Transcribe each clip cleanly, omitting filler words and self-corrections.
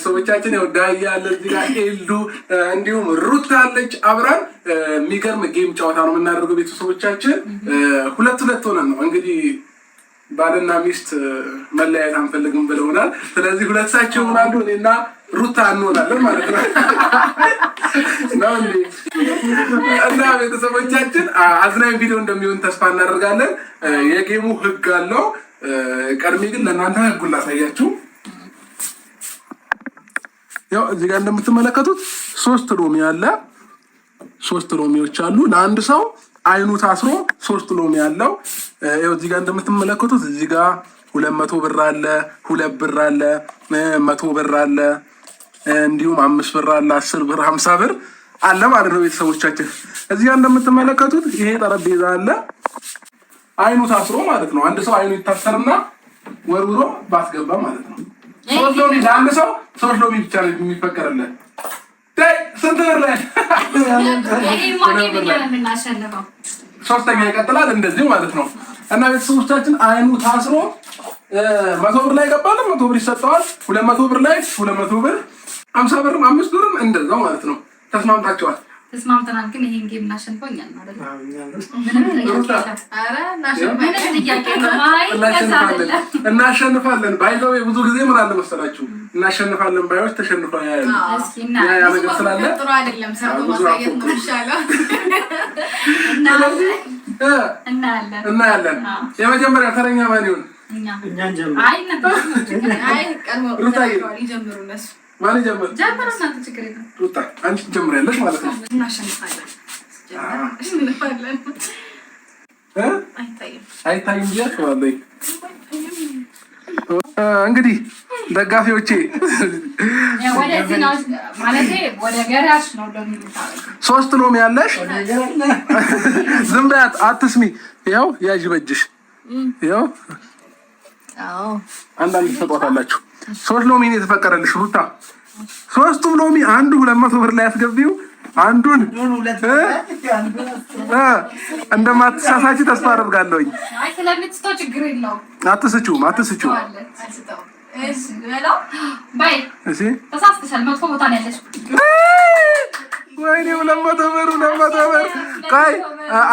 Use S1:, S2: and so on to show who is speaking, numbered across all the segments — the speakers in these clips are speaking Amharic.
S1: ሰዎቻችን ያው ዳይ ያለ እዚህ ጋር ኤልዱ እንዲሁም ሩታ አለች። አብራን የሚገርም ጌም ጨዋታ ነው የምናደርገው ቤተሰቦቻችን። ሁለት ሆነን ነው እንግዲህ ባልና ሚስት መለያየት አንፈልግም ብለውናል። ስለዚህ ሁለታቸው ይሆናሉ፣ እኔና ሩታ እንሆናለን ማለት ነው። እና ቤተሰቦቻችን አዝናኝ ቪዲዮ እንደሚሆን ተስፋ እናደርጋለን። የጌሙ ህግ አለው። ቀድሜ ግን ለእናንተ ህጉን ላሳያችሁ። ያው እዚህ ጋር እንደምትመለከቱት 3 ሎሚ አለ። 3 ሎሚዎች አሉ። ለአንድ ሰው አይኑ ታስሮ 3 ሎሚ አለው። ያው እዚህ ጋር እንደምትመለከቱት እዚህ ጋር 200 ብር አለ፣ 2 ብር አለ፣ 100 ብር አለ፣ እንዲሁም 5 ብር አለ፣ 10 ብር፣ 50 ብር አለ ማለት ነው ቤተሰቦቻችን። እዚህ ጋር እንደምትመለከቱት ይሄ ጠረጴዛ አለ። አይኑ ታስሮ ማለት ነው። አንድ ሰው አይኑ ይታሰርና ወርውሮ ባስገባ ማለት ነው። 3 ሎሚ ለአንድ ሰው 3 ሎሚ ብቻ ነው የሚፈቀድለት። ስንት ብር ላይ ሶስተኛ ይቀጥላል እንደዚህ ማለት ነው። እና ቤተሰቦቻችን አይኑ ታስሮ 100 ብር ላይ ገባለ 100 ብር ይሰጠዋል። 200 ብር ላይ 200 ብር፣ 50 ብርም 5 ብርም እንደዛው ማለት ነው። ተስማምታችኋል?
S2: ተስማምተናል። ግን ይሄን ጌም እናሸንፈኛል ማለት ነው።
S1: እናሸንፋለን። ባይዘው ብዙ ጊዜ ምን አለ መሰላችሁ እናሸንፋለን ባዮች ተሸንፈው ያያሉ። ያ ነገር ስላለ
S2: ጥሩ አይደለም። ሰርቶ ማሳየት ነው የሚሻለው።
S1: እናያለን። የመጀመሪያ ተረኛ ማን ይሁን?
S2: እኛ ይጀምሩ እነሱ።
S1: ማን ይጀምር?
S2: እናንተ ችግር የለም።
S1: ሩታ አንቺ ትጀምሪያለሽ ማለት ነው።
S2: እናሸንፋለን።
S1: አይታይም ብያቸዋለሁ። እንግዲህ ደጋፊዎቼ ሶስት ሎሚ ያለሽ ዝም በያት አትስሚ። ያው ያዥ በእጅሽ ያው አንዳንድ ትሰጧታላችሁ። 3 ሎሚ ነው የተፈቀደልሽ ሩታ። 3ቱም ሎሚ አንዱ 200 ብር ላይ ያስገቢው። አንዱን እንደማትሳሳቺ ተስፋ አደርጋለሁኝ። አትስቹም ወይኔ 200 ብር ቆይ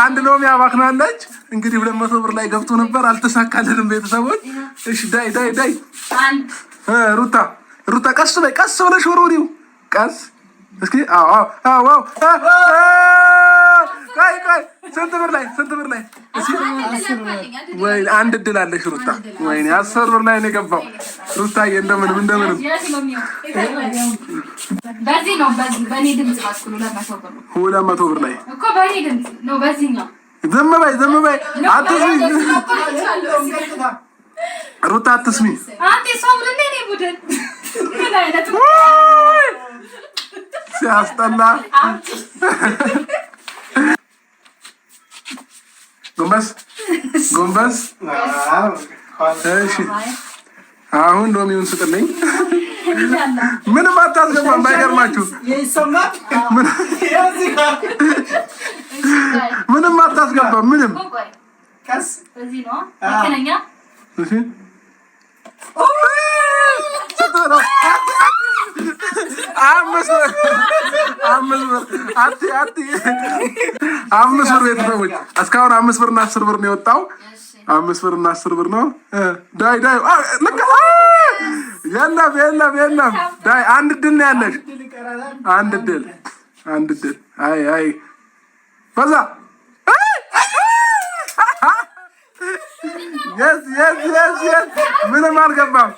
S1: አንድ ሎሚ አባክናለች። እንግዲህ 200 ብር ላይ ገብቶ ነበር፣ አልተሳካልንም ቤተሰቦች። እሺ ዳይ ሩታ ቀስ ብለሽ ወርውሪው ቀስ እስኪ። አዎ ቆይ ስንት ብር ላይ እስኪ? ወይ አንድ እድል አለሽ ሩታ። ወይኔ 10 ብር ላይ ነው የገባው ሩታዬ። እንደምንም
S2: በዚህ ነው በኔ ድምጽ ባስኩሉ
S1: 200 ብር ላይ
S2: እኮ በኔ ድምጽ ነው። በዚህ ነው።
S1: ዝም በይ አትስሚ ሩታ አትስሚ።
S2: አንተ ሰው ምን ነው ቡድን ምን አይነት
S1: ሲያስጠላ። ጎንበስ እሺ። አሁን ሎሚውን ስጥልኝ። ምንም አታስገባም። ባይገርማችሁ ምንም አታስገባም። ምንም
S2: እዚህ ነው አከነኛ
S1: እሺ። አምስት ብር ቤተሰቦች እስካሁን 5 ብርና 10 ብር ነው የወጣው። 5 ብርና 10 ብር ነው። ዳይ የለም ዳይ አንድ ድል ነው ያለሽ። አንድ ድል አይ በዛ yes ምንም አልገባም።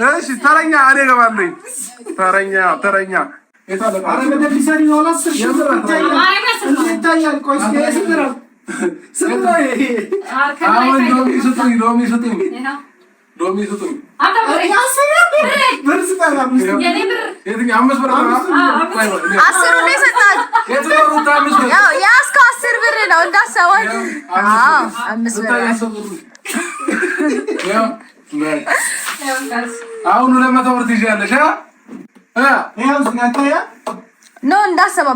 S1: እሺ ተረኛ እኔ ገባለኝ። ተረኛ አሁን 200 ብር ትይዣለሽ።
S3: ኖ እንዳሰባ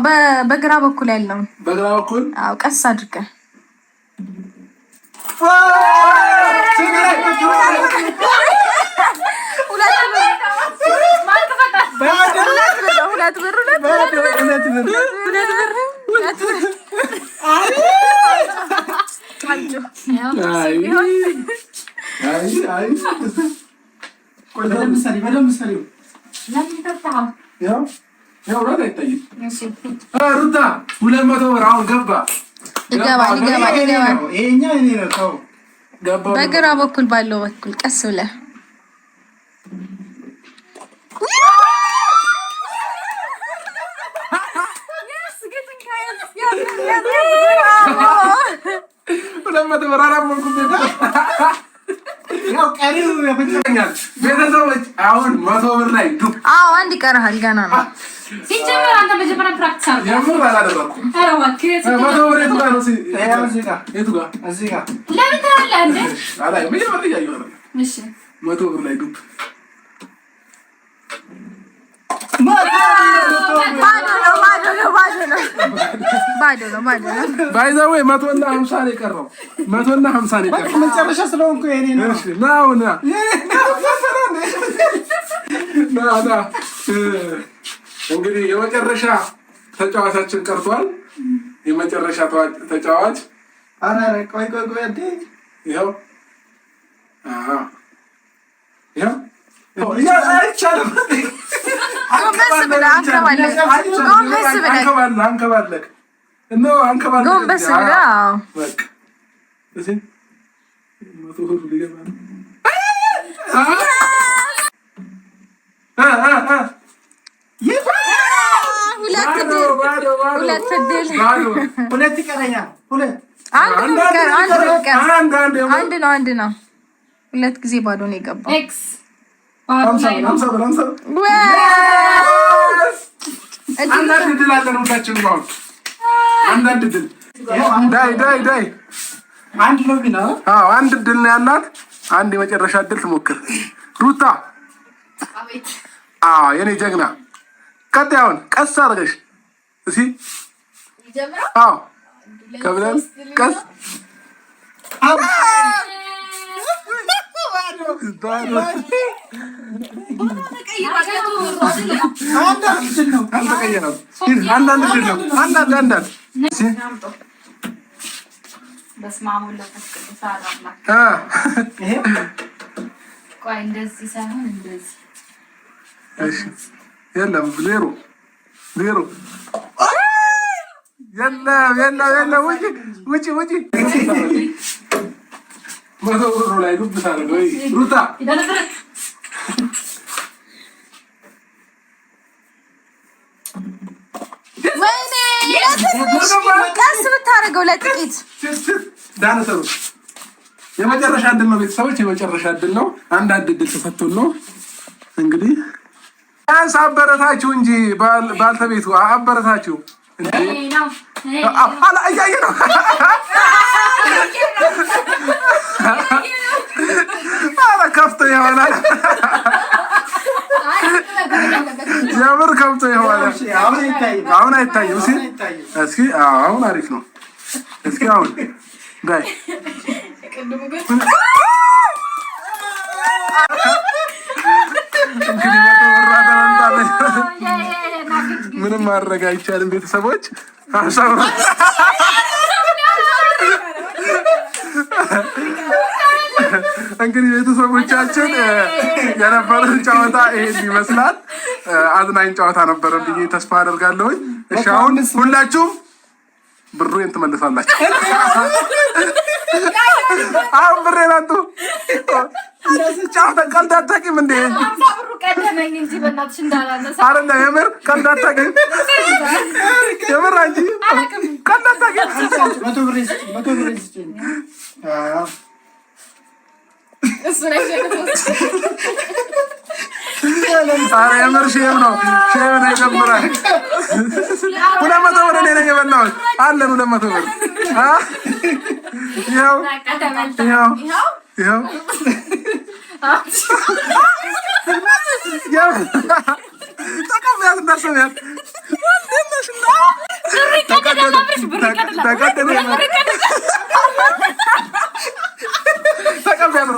S3: በግራ በኩል ያለው
S1: በግራ በኩል
S3: ቀስ አድርገህ
S1: ሁለት ሩታ 200 ብር አሁን ገባ።
S3: ይገባል። በግራ በኩል ባለው በኩል ቀስ ብለህ
S1: ቤተሰቦች አሁን 100 ብር ላይ
S3: አንድ ይቀርሃል። ገና ነው
S2: ሲጀመር አንተ መጀመሪያ ፕራክቲስ አድርግ።
S1: የምር አላደረኩም። 100 ብር የቱ ጋር ነው? የቱ ጋር? እዚህ ጋር
S2: ለምን ትላለህ እንዴ?
S1: አላይ መጀመሪያ እያየሁ ነው።
S2: እሺ
S1: 100 ብር ላይ ዱብ ባዶ ነው። ባይ ዘ ወይ 150 ነው የቀረው። 150 ነው የቀረው።
S4: መጨረሻ ስለሆንኩ የኔ ነው።
S1: እሺ ናውና እንግዲህ የመጨረሻ ተጫዋቻችን ቀርቷል። የመጨረሻ ተጫዋች
S4: ቆይ እንዴ!
S1: ይኸው አንከባለክ ጎንበስ
S4: ሁለት ይቀረኛል።
S3: አንድ ነው። ሁለት ጊዜ ባዶ ነው የገባው።
S2: ኤክስ
S1: አንዳንድ ድል አለን ሁላችንም። አሁን አንዳንድ ድል ዳይ
S4: አንድ ሎቢ ነው።
S1: አንድ ድል ነው ያላት። አንድ የመጨረሻ ድል ትሞክር ሩታ። የኔ ጀግና ቀጣይ አሁን ቀስ አድርገሽ እስኪ ከብለን ቀስ የለም ዜሮ የለም ውጪ 100 ብር ላይ ዱብ ታደርግ ወይ ሩታ?
S3: ቀስ ብታደርገው ለጥቂት
S1: ዳነሰሩ የመጨረሻ እድል ነው ቤተሰቦች፣ የመጨረሻ እድል ነው። አንዳንድ እድል ተሰጥቶን ነው እንግዲህ። ቢያንስ አበረታችሁ እንጂ ባልተቤቱ አበረታችሁ እንዴ! እያየ ነው ከፍቶ ይሆናል። የምር ከብቶ ይሆናል። አሁን አይታይም ሲል እስኪ አሁን አሪፍ ነው። እስኪ አሁን ጋይ እንግዲህ ምንም ማድረግ አይቻልም ቤተሰቦች። እንግዲህ ቤተሰቦቻችን የነበረን ጨዋታ ይሄን ይመስላል። አዝናኝ ጨዋታ ነበረ ብዬ ተስፋ አደርጋለሁኝ። እሺ አሁን ሁላችሁም ብሩን ትመልሳላችሁ። አሁን ብሬን አንጡ። ጨዋታ ቀልድ አታውቂም እንዴ? አይደለም የምር ቀልድ አታውቂም። የምር አንቺ ቀልድ አታውቂም።
S4: 100 ብር
S1: የምር ሼም ነው ይጀምራል። 200 ብር እኔ ነኝ የበላሁት። አለን 200 ብር ይኸው ተቀበያት እንዳሰሚያት ተቀበያት